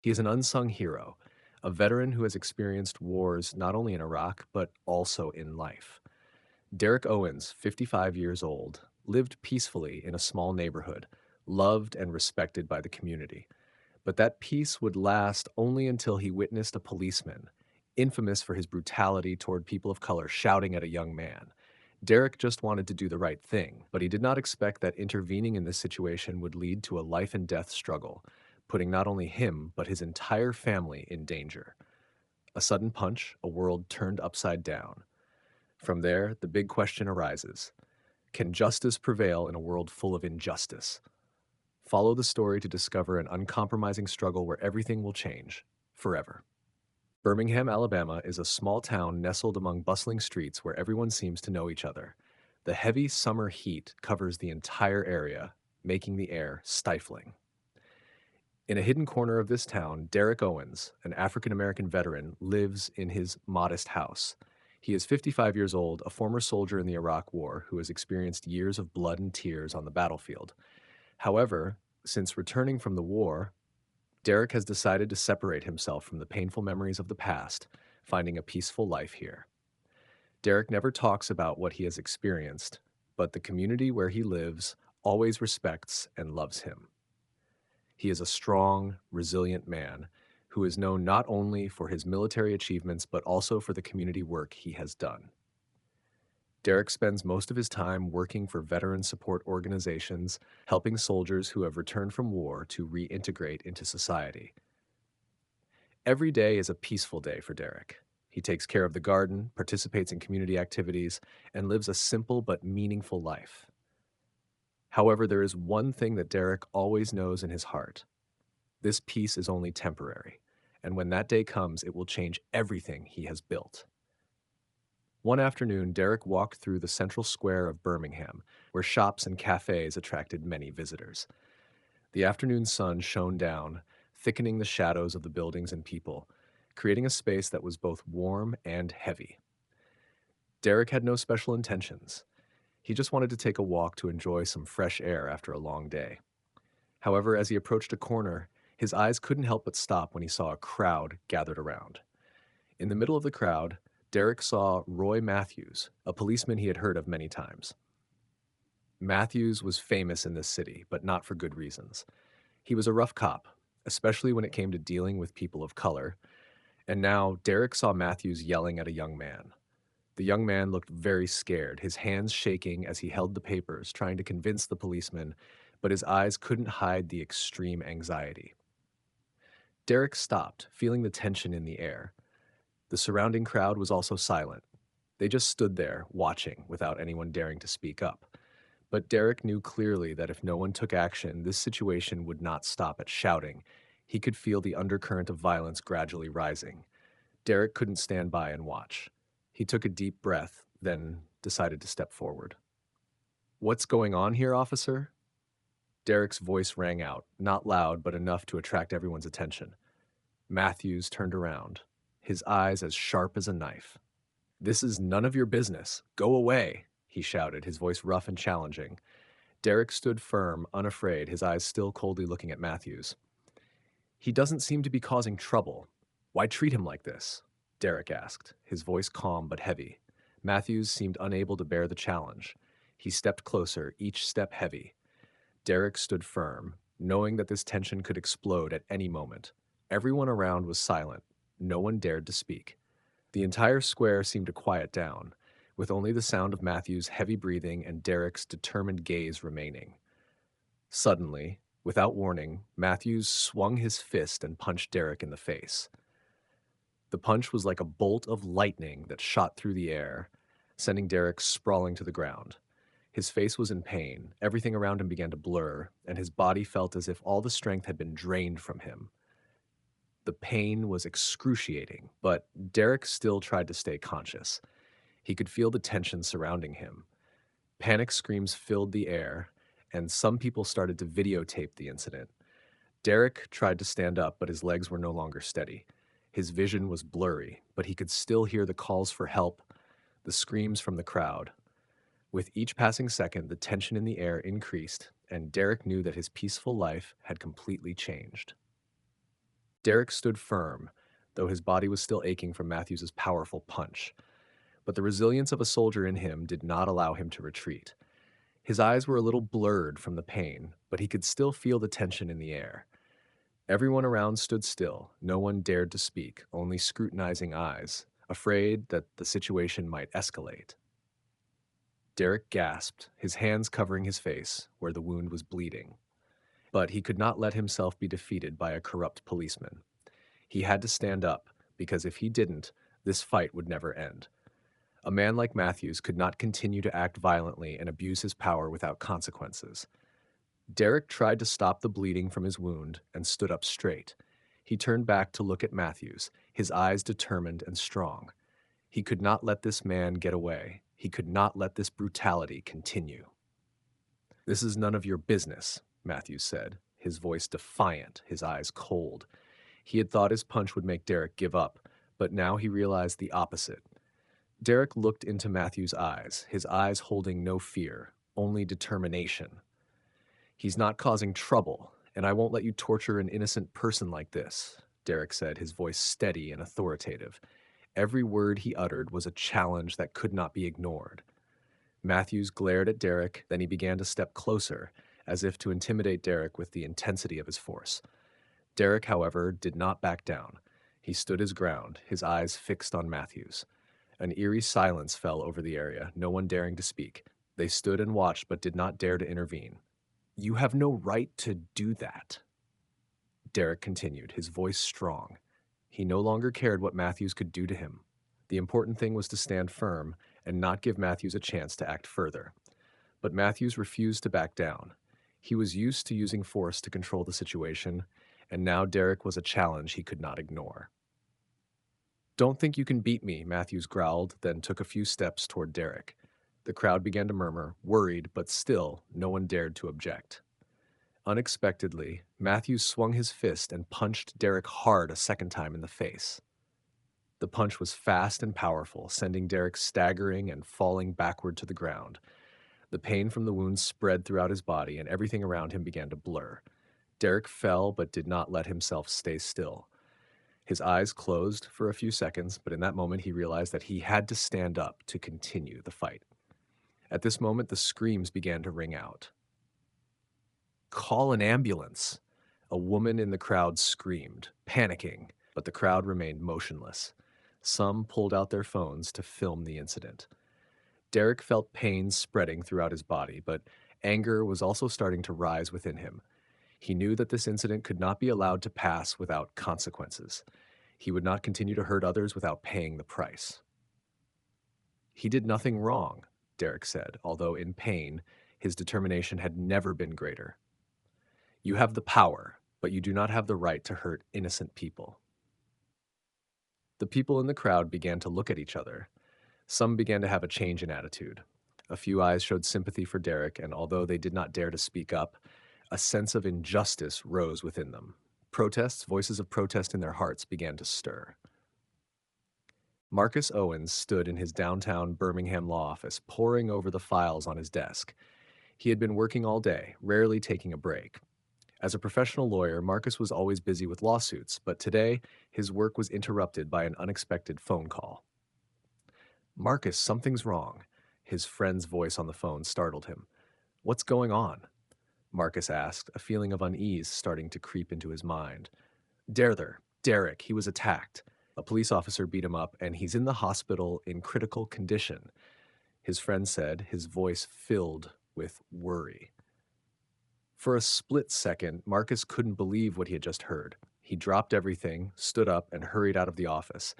He is an unsung hero, a veteran who has experienced wars not only in Iraq, but also in life. Derrick Owens, 55 years old, lived peacefully in a small neighborhood, loved and respected by the community. But that peace would last only until he witnessed a policeman, infamous for his brutality toward people of color, shouting at a young man. Derek just wanted to do the right thing, but he did not expect that intervening in this situation would lead to a life and death struggle, putting not only him, but his entire family in danger. A sudden punch, a world turned upside down. From there, the big question arises: can justice prevail in a world full of injustice? Follow the story to discover an uncompromising struggle where everything will change forever. Birmingham, Alabama is a small town nestled among bustling streets where everyone seems to know each other. The heavy summer heat covers the entire area, making the air stifling. In a hidden corner of this town, Derrick Owens, an African American veteran, lives in his modest house. He is 55 years old, a former soldier in the Iraq War who has experienced years of blood and tears on the battlefield. However, since returning from the war, Derek has decided to separate himself from the painful memories of the past, finding a peaceful life here. Derek never talks about what he has experienced, but the community where he lives always respects and loves him. He is a strong, resilient man who is known not only for his military achievements but also for the community work he has done. Derek spends most of his time working for veteran support organizations, helping soldiers who have returned from war to reintegrate into society. Every day is a peaceful day for Derek. He takes care of the garden, participates in community activities, and lives a simple but meaningful life. However, there is one thing that Derek always knows in his heart: this peace is only temporary, and when that day comes, it will change everything he has built. One afternoon, Derek walked through the central square of Birmingham, where shops and cafes attracted many visitors. The afternoon sun shone down, thickening the shadows of the buildings and people, creating a space that was both warm and heavy. Derek had no special intentions. He just wanted to take a walk to enjoy some fresh air after a long day. However, as he approached a corner, his eyes couldn't help but stop when he saw a crowd gathered around. In the middle of the crowd, Derek saw Roy Matthews, a policeman he had heard of many times. Matthews was famous in this city, but not for good reasons. He was a rough cop, especially when it came to dealing with people of color, and now Derek saw Matthews yelling at a young man. The young man looked very scared, his hands shaking as he held the papers, trying to convince the policeman, but his eyes couldn't hide the extreme anxiety. Derek stopped, feeling the tension in the air. The surrounding crowd was also silent. They just stood there, watching, without anyone daring to speak up. But Derek knew clearly that if no one took action, this situation would not stop at shouting. He could feel the undercurrent of violence gradually rising. Derek couldn't stand by and watch. He took a deep breath, then decided to step forward. "What's going on here, officer?" Derek's voice rang out, not loud, but enough to attract everyone's attention. Matthews turned around, his eyes as sharp as a knife. "This is none of your business. Go away," he shouted, his voice rough and challenging. Derek stood firm, unafraid, his eyes still coldly looking at Matthews. "He doesn't seem to be causing trouble. Why treat him like this?" Derek asked, his voice calm but heavy. Matthews seemed unable to bear the challenge. He stepped closer, each step heavy. Derek stood firm, knowing that this tension could explode at any moment. Everyone around was silent. No one dared to speak. The entire square seemed to quiet down, with only the sound of Matthew's heavy breathing and Derek's determined gaze remaining. Suddenly, without warning, Matthews swung his fist and punched Derek in the face. The punch was like a bolt of lightning that shot through the air, sending Derek sprawling to the ground. His face was in pain, everything around him began to blur, and his body felt as if all the strength had been drained from him. The pain was excruciating, but Derek still tried to stay conscious. He could feel the tension surrounding him. Panic screams filled the air, and some people started to videotape the incident. Derek tried to stand up, but his legs were no longer steady. His vision was blurry, but he could still hear the calls for help, the screams from the crowd. With each passing second, the tension in the air increased, and Derek knew that his peaceful life had completely changed. Derrick stood firm, though his body was still aching from Matthews's powerful punch. But the resilience of a soldier in him did not allow him to retreat. His eyes were a little blurred from the pain, but he could still feel the tension in the air. Everyone around stood still. No one dared to speak, only scrutinizing eyes, afraid that the situation might escalate. Derrick gasped, his hands covering his face, where the wound was bleeding. But he could not let himself be defeated by a corrupt policeman. He had to stand up, because if he didn't, this fight would never end. A man like Matthews could not continue to act violently and abuse his power without consequences. Derrick tried to stop the bleeding from his wound and stood up straight. He turned back to look at Matthews, his eyes determined and strong. He could not let this man get away. He could not let this brutality continue. "This is none of your business," Matthews said, his voice defiant, his eyes cold. He had thought his punch would make Derrick give up, but now he realized the opposite. Derrick looked into Matthews' eyes, his eyes holding no fear, only determination. "He's not causing trouble, and I won't let you torture an innocent person like this," Derrick said, his voice steady and authoritative. Every word he uttered was a challenge that could not be ignored. Matthews glared at Derrick, then he began to step closer, as if to intimidate Derrick with the intensity of his force. Derrick, however, did not back down. He stood his ground, his eyes fixed on Matthews. An eerie silence fell over the area, no one daring to speak. They stood and watched but did not dare to intervene. "You have no right to do that," Derrick continued, his voice strong. He no longer cared what Matthews could do to him. The important thing was to stand firm and not give Matthews a chance to act further. But Matthews refused to back down. He was used to using force to control the situation, and now Derrick was a challenge he could not ignore. "Don't think you can beat me," Matthews growled, then took a few steps toward Derrick. The crowd began to murmur, worried, but still, no one dared to object. Unexpectedly, Matthews swung his fist and punched Derrick hard a second time in the face. The punch was fast and powerful, sending Derrick staggering and falling backward to the ground. The pain from the wound spread throughout his body, and everything around him began to blur. Derrick fell but did not let himself stay still. His eyes closed for a few seconds, but in that moment he realized that he had to stand up to continue the fight. At this moment, the screams began to ring out. "Call an ambulance!" A woman in the crowd screamed, panicking, but the crowd remained motionless. Some pulled out their phones to film the incident. Derrick felt pain spreading throughout his body, but anger was also starting to rise within him. He knew that this incident could not be allowed to pass without consequences. He would not continue to hurt others without paying the price. "He did nothing wrong," Derrick said, although in pain, his determination had never been greater. "You have the power, but you do not have the right to hurt innocent people." The people in the crowd began to look at each other. Some began to have a change in attitude. A few eyes showed sympathy for Derrick, and although they did not dare to speak up, a sense of injustice rose within them. Voices of protest in their hearts began to stir. Marcus Owens stood in his downtown Birmingham law office, poring over the files on his desk. He had been working all day, rarely taking a break. As a professional lawyer, Marcus was always busy with lawsuits, but today his work was interrupted by an unexpected phone call. "Marcus, something's wrong." His friend's voice on the phone startled him. "What's going on?" Marcus asked, a feeling of unease starting to creep into his mind. Derrick, he was attacked. A police officer beat him up, and he's in the hospital in critical condition," his friend said, his voice filled with worry. For a split second, Marcus couldn't believe what he had just heard. He dropped everything, stood up, and hurried out of the office.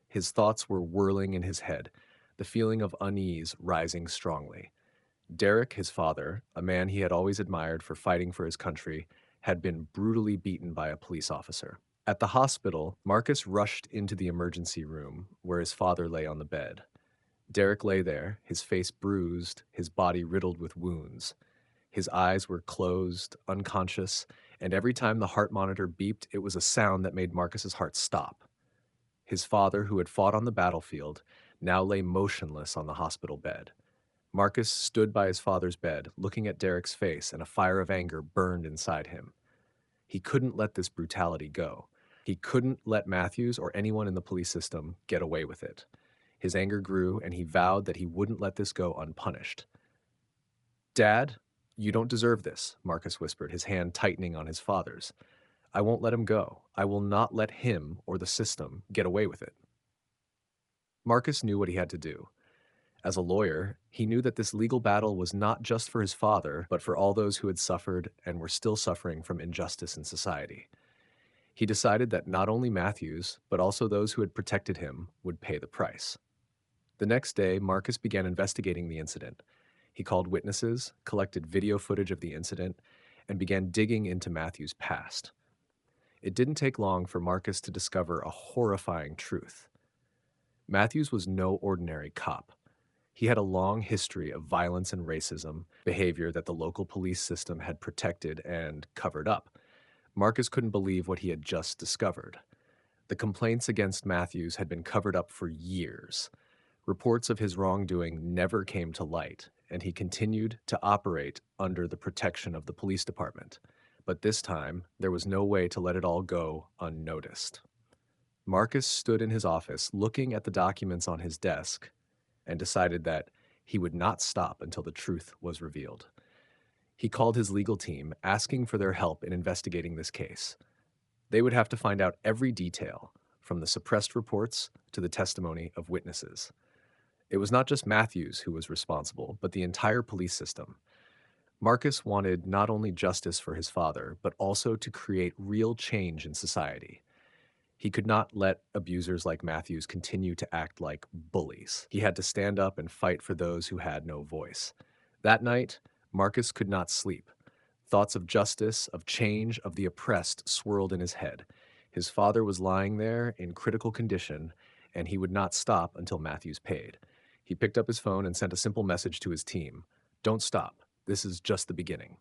His thoughts were whirling in his head, the feeling of unease rising strongly. Derrick, his father, a man he had always admired for fighting for his country, had been brutally beaten by a police officer. At the hospital, Marcus rushed into the emergency room where his father lay on the bed. Derrick lay there, his face bruised, his body riddled with wounds. His eyes were closed, unconscious, and every time the heart monitor beeped, it was a sound that made Marcus's heart stop. His father, who had fought on the battlefield, now lay motionless on the hospital bed. Marcus stood by his father's bed, looking at Derrick's face, and a fire of anger burned inside him. He couldn't let this brutality go. He couldn't let Matthews or anyone in the police system get away with it. His anger grew, and he vowed that he wouldn't let this go unpunished. "Dad, you don't deserve this," Marcus whispered, his hand tightening on his father's. "I won't let him go. I will not let him or the system get away with it." Marcus knew what he had to do. As a lawyer, he knew that this legal battle was not just for his father, but for all those who had suffered and were still suffering from injustice in society. He decided that not only Matthews, but also those who had protected him would pay the price. The next day, Marcus began investigating the incident. He called witnesses, collected video footage of the incident, and began digging into Matthews' past. It didn't take long for Marcus to discover a horrifying truth. Matthews was no ordinary cop. He had a long history of violence and racism, behavior that the local police system had protected and covered up. Marcus couldn't believe what he had just discovered. The complaints against Matthews had been covered up for years. Reports of his wrongdoing never came to light, and he continued to operate under the protection of the police department. But this time, there was no way to let it all go unnoticed. Marcus stood in his office looking at the documents on his desk and decided that he would not stop until the truth was revealed. He called his legal team, asking for their help in investigating this case. They would have to find out every detail, from the suppressed reports to the testimony of witnesses. It was not just Matthews who was responsible, but the entire police system. Marcus wanted not only justice for his father, but also to create real change in society. He could not let abusers like Matthews continue to act like bullies. He had to stand up and fight for those who had no voice. That night, Marcus could not sleep. Thoughts of justice, of change, of the oppressed swirled in his head. His father was lying there in critical condition, and he would not stop until Matthews paid. He picked up his phone and sent a simple message to his team: "Don't stop. This is just the beginning."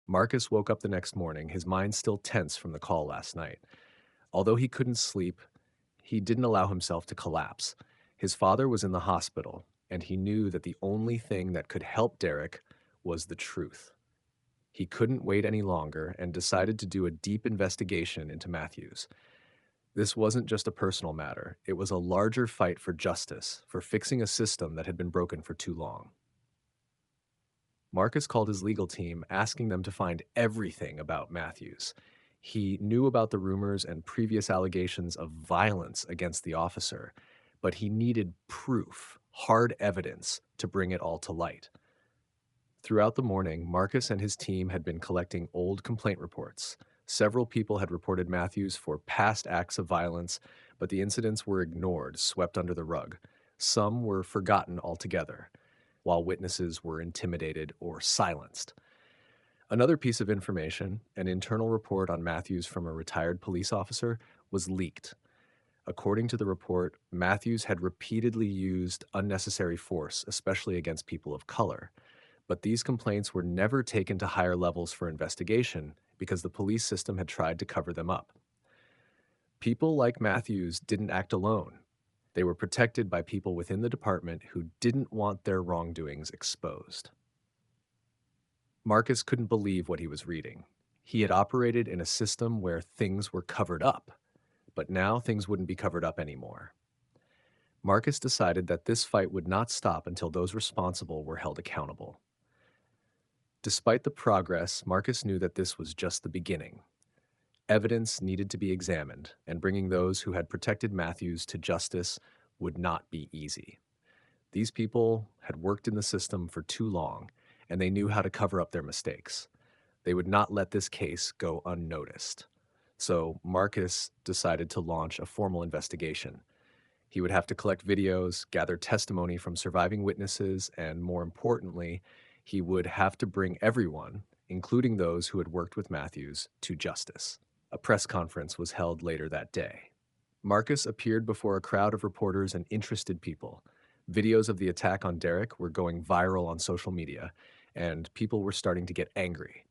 Marcus woke up the next morning, his mind still tense from the call last night. Although he couldn't sleep, he didn't allow himself to collapse. His father was in the hospital, and he knew that the only thing that could help Derrick was the truth. He couldn't wait any longer and decided to do a deep investigation into Matthews. This wasn't just a personal matter. It was a larger fight for justice, for fixing a system that had been broken for too long. Marcus called his legal team, asking them to find everything about Matthews. He knew about the rumors and previous allegations of violence against the officer, but he needed proof, hard evidence, to bring it all to light. Throughout the morning, Marcus and his team had been collecting old complaint reports. Several people had reported Matthews for past acts of violence, but the incidents were ignored, swept under the rug. Some were forgotten altogether, while witnesses were intimidated or silenced. Another piece of information, an internal report on Matthews from a retired police officer, was leaked. According to the report, Matthews had repeatedly used unnecessary force, especially against people of color. But these complaints were never taken to higher levels for investigation because the police system had tried to cover them up. People like Matthews didn't act alone. They were protected by people within the department who didn't want their wrongdoings exposed. Marcus couldn't believe what he was reading. He had operated in a system where things were covered up, but now things wouldn't be covered up anymore. Marcus decided that this fight would not stop until those responsible were held accountable. Despite the progress, Marcus knew that this was just the beginning. Evidence needed to be examined, and bringing those who had protected Matthews to justice would not be easy. These people had worked in the system for too long, and they knew how to cover up their mistakes. They would not let this case go unnoticed. So Marcus decided to launch a formal investigation. He would have to collect videos, gather testimony from surviving witnesses, and more importantly, he would have to bring everyone, including those who had worked with Matthews, to justice. A press conference was held later that day. Marcus appeared before a crowd of reporters and interested people. Videos of the attack on Derrick were going viral on social media, and people were starting to get angry.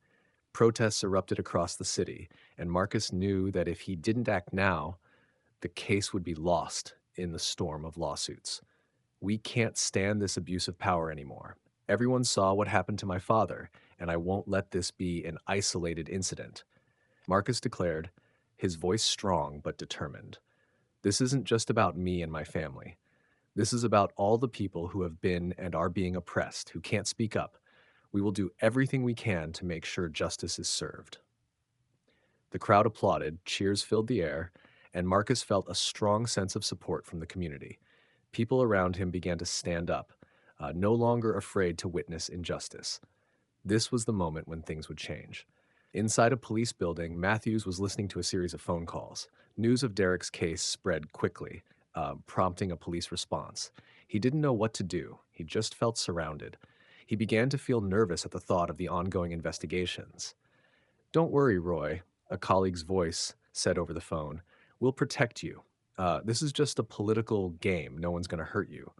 Protests erupted across the city, and Marcus knew that if he didn't act now, the case would be lost in the storm of lawsuits. "We can't stand this abuse of power anymore. Everyone saw what happened to my father, and I won't let this be an isolated incident," Marcus declared. his voice strong but determined. This isn't just about me and my family. This is about all the people who have been and are being oppressed, who can't speak up. We will do everything we can to make sure justice is served. The crowd applauded, cheers filled the air, and Marcus felt a strong sense of support from the community. People around him began to stand up, no longer afraid to witness injustice. This was the moment when things would change. Inside a police building, Matthews was listening to a series of phone calls. News of Derrick's case spread quickly, prompting a police response. He didn't know what to do. He just felt surrounded. He began to feel nervous at the thought of the ongoing investigations. "Don't worry, Roy," a colleague's voice said over the phone. "We'll protect you. This is just a political game. No one's going to hurt you."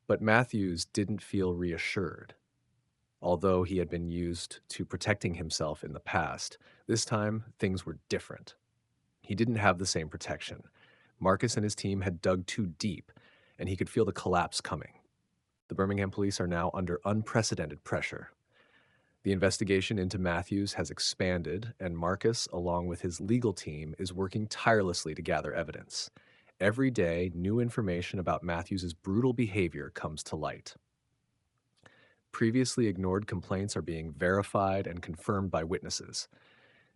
But Matthews didn't feel reassured. Although he had been used to protecting himself in the past, this time things were different. He didn't have the same protection. Marcus and his team had dug too deep, and he could feel the collapse coming. The Birmingham police are now under unprecedented pressure. The investigation into Matthews has expanded, and Marcus, along with his legal team, is working tirelessly to gather evidence. Every day, new information about Matthews's brutal behavior comes to light. Previously ignored complaints are being verified and confirmed by witnesses.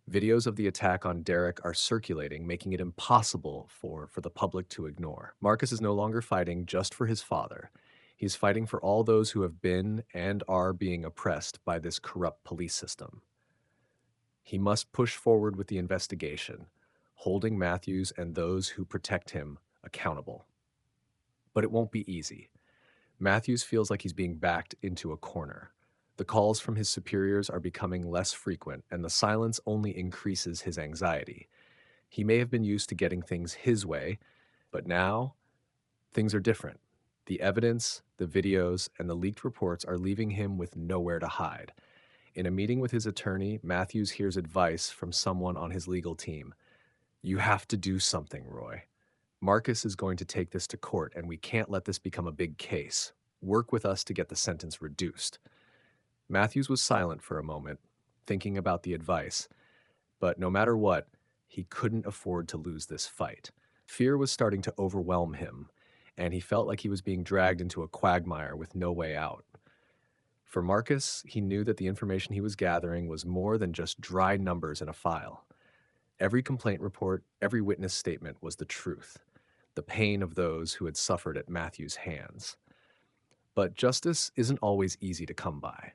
Videos of the attack on Derrick are circulating, making it impossible for the public to ignore. Marcus is no longer fighting just for his father. He's fighting for all those who have been and are being oppressed by this corrupt police system. He must push forward with the investigation, holding Matthews and those who protect him accountable. But it won't be easy. Matthews feels like he's being backed into a corner. The calls from his superiors are becoming less frequent, and the silence only increases his anxiety. He may have been used to getting things his way, but now things are different. The evidence, the videos, and the leaked reports are leaving him with nowhere to hide. In a meeting with his attorney, Matthews hears advice from someone on his legal team. "You have to do something, Roy. Marcus is going to take this to court, and we can't let this become a big case. Work with us to get the sentence reduced." Matthews was silent for a moment, thinking about the advice, but no matter what, he couldn't afford to lose this fight. Fear was starting to overwhelm him, and he felt like he was being dragged into a quagmire with no way out. For Marcus, he knew that the information he was gathering was more than just dry numbers in a file. Every complaint report, every witness statement was the truth, the pain of those who had suffered at Matthews' hands. But justice isn't always easy to come by.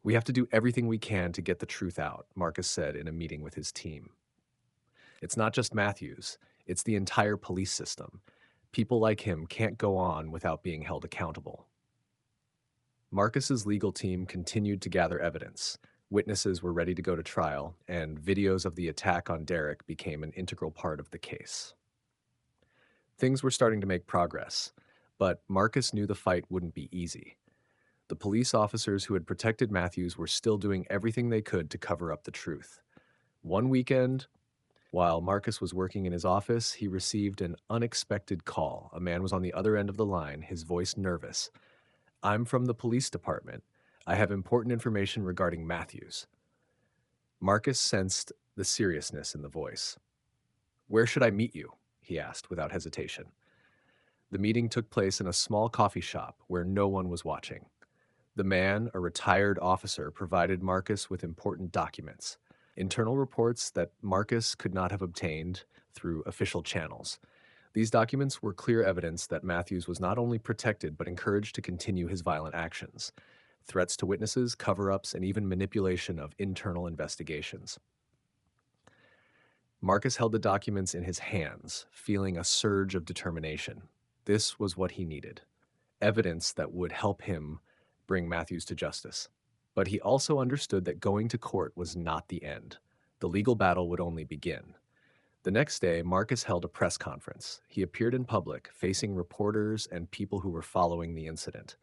"We have to do everything we can to get the truth out," Marcus said in a meeting with his team. "It's not just Matthews, it's the entire police system. People like him can't go on without being held accountable." Marcus's legal team continued to gather evidence. Witnesses were ready to go to trial, and videos of the attack on Derrick became an integral part of the case. Things were starting to make progress, but Marcus knew the fight wouldn't be easy. The police officers who had protected Matthews were still doing everything they could to cover up the truth. One weekend, while Marcus was working in his office, he received an unexpected call. A man was on the other end of the line, his voice nervous. "I'm from the police department. I have important information regarding Matthews." Marcus sensed the seriousness in the voice. "Where should I meet you?" he asked without hesitation. The meeting took place in a small coffee shop where no one was watching. The man, a retired officer, provided Marcus with important documents, internal reports that Marcus could not have obtained through official channels. These documents were clear evidence that Matthews was not only protected but encouraged to continue his violent actions. Threats to witnesses, cover-ups, and even manipulation of internal investigations. Marcus held the documents in his hands, feeling a surge of determination. This was what he needed. Evidence that would help him bring Matthews to justice. But he also understood that going to court was not the end. The legal battle would only begin. The next day, Marcus held a press conference. He appeared in public, facing reporters and people who were following the incident.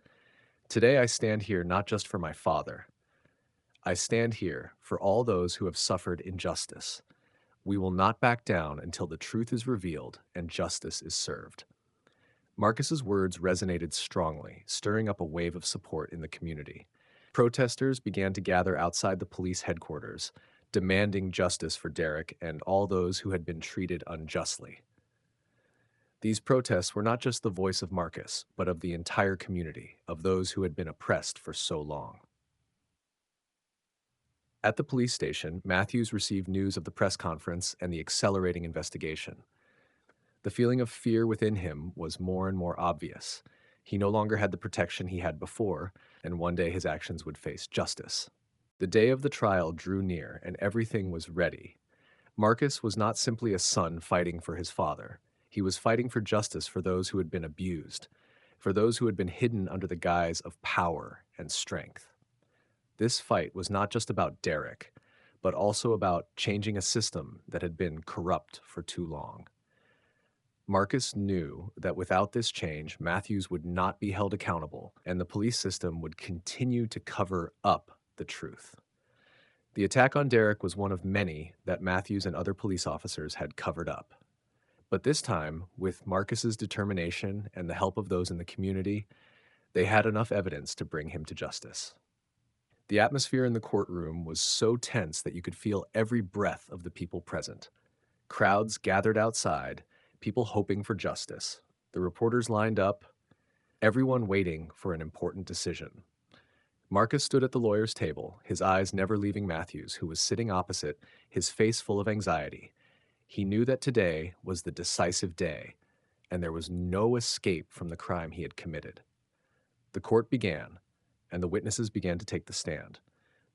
"Today I stand here not just for my father. I stand here for all those who have suffered injustice. We will not back down until the truth is revealed and justice is served." Marcus's words resonated strongly, stirring up a wave of support in the community. Protesters began to gather outside the police headquarters, demanding justice for Derrick and all those who had been treated unjustly. These protests were not just the voice of Marcus, but of the entire community, of those who had been oppressed for so long. At the police station, Matthews received news of the press conference and the accelerating investigation. The feeling of fear within him was more and more obvious. He no longer had the protection he had before, and one day his actions would face justice. The day of the trial drew near, and everything was ready. Marcus was not simply a son fighting for his father. He was fighting for justice for those who had been abused, for those who had been hidden under the guise of power and strength. This fight was not just about Derrick, but also about changing a system that had been corrupt for too long. Marcus knew that without this change, Matthews would not be held accountable, and the police system would continue to cover up the truth. The attack on Derrick was one of many that Matthews and other police officers had covered up. But this time, with Marcus's determination and the help of those in the community, they had enough evidence to bring him to justice. The atmosphere in the courtroom was so tense that you could feel every breath of the people present. Crowds gathered outside, people hoping for justice. The reporters lined up, everyone waiting for an important decision. Marcus stood at the lawyer's table, his eyes never leaving Matthews, who was sitting opposite, his face full of anxiety. He knew that today was the decisive day, and there was no escape from the crime he had committed. The court began, and the witnesses began to take the stand.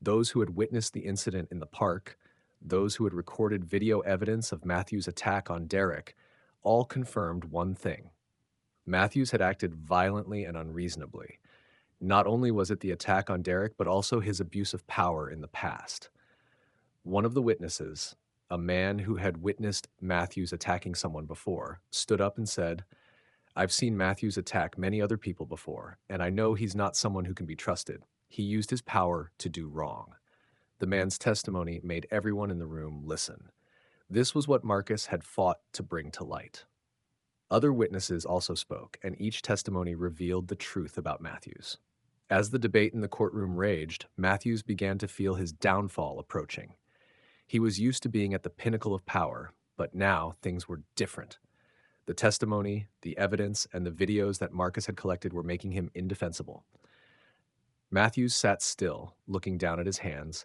Those who had witnessed the incident in the park, those who had recorded video evidence of Matthews' attack on Derrick, all confirmed one thing. Matthews had acted violently and unreasonably. Not only was it the attack on Derrick, but also his abuse of power in the past. One of the witnesses, a man who had witnessed Matthews attacking someone before, stood up and said, "I've seen Matthews attack many other people before, and I know he's not someone who can be trusted. He used his power to do wrong." The man's testimony made everyone in the room listen. This was what Marcus had fought to bring to light. Other witnesses also spoke, and each testimony revealed the truth about Matthews. As the debate in the courtroom raged, Matthews began to feel his downfall approaching. He was used to being at the pinnacle of power, but now things were different. The testimony, the evidence, and the videos that Marcus had collected were making him indefensible. Matthews sat still, looking down at his hands,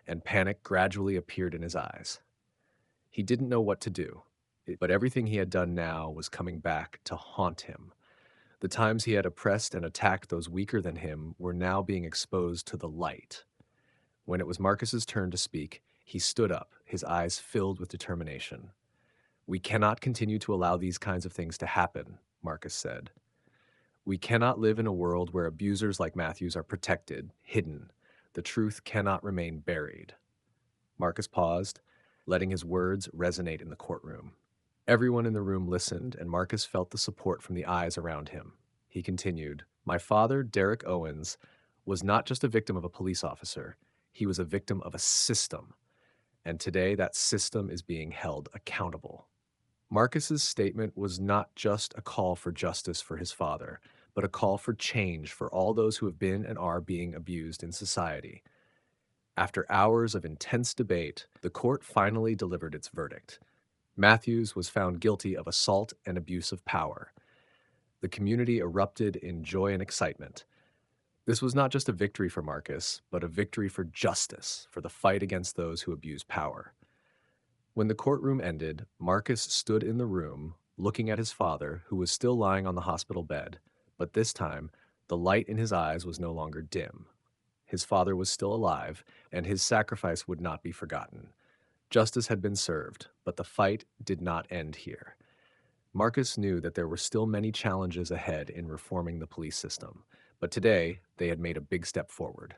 and panic gradually appeared in his eyes. He didn't know what to do, but everything he had done now was coming back to haunt him. The times he had oppressed and attacked those weaker than him were now being exposed to the light. When it was Marcus's turn to speak, he stood up, his eyes filled with determination. "We cannot continue to allow these kinds of things to happen," Marcus said. "We cannot live in a world where abusers like Matthews are protected, hidden. The truth cannot remain buried." Marcus paused, letting his words resonate in the courtroom. Everyone in the room listened, and Marcus felt the support from the eyes around him. He continued, "My father, Derrick Owens, was not just a victim of a police officer. He was a victim of a system. And today that system is being held accountable." Marcus's statement was not just a call for justice for his father, but a call for change for all those who have been and are being abused in society. After hours of intense debate, the court finally delivered its verdict. Matthews was found guilty of assault and abuse of power. The community erupted in joy and excitement. This was not just a victory for Marcus, but a victory for justice, for the fight against those who abuse power. When the courtroom ended, Marcus stood in the room, looking at his father, who was still lying on the hospital bed, but this time, the light in his eyes was no longer dim. His father was still alive, and his sacrifice would not be forgotten. Justice had been served, but the fight did not end here. Marcus knew that there were still many challenges ahead in reforming the police system, but today they had made a big step forward.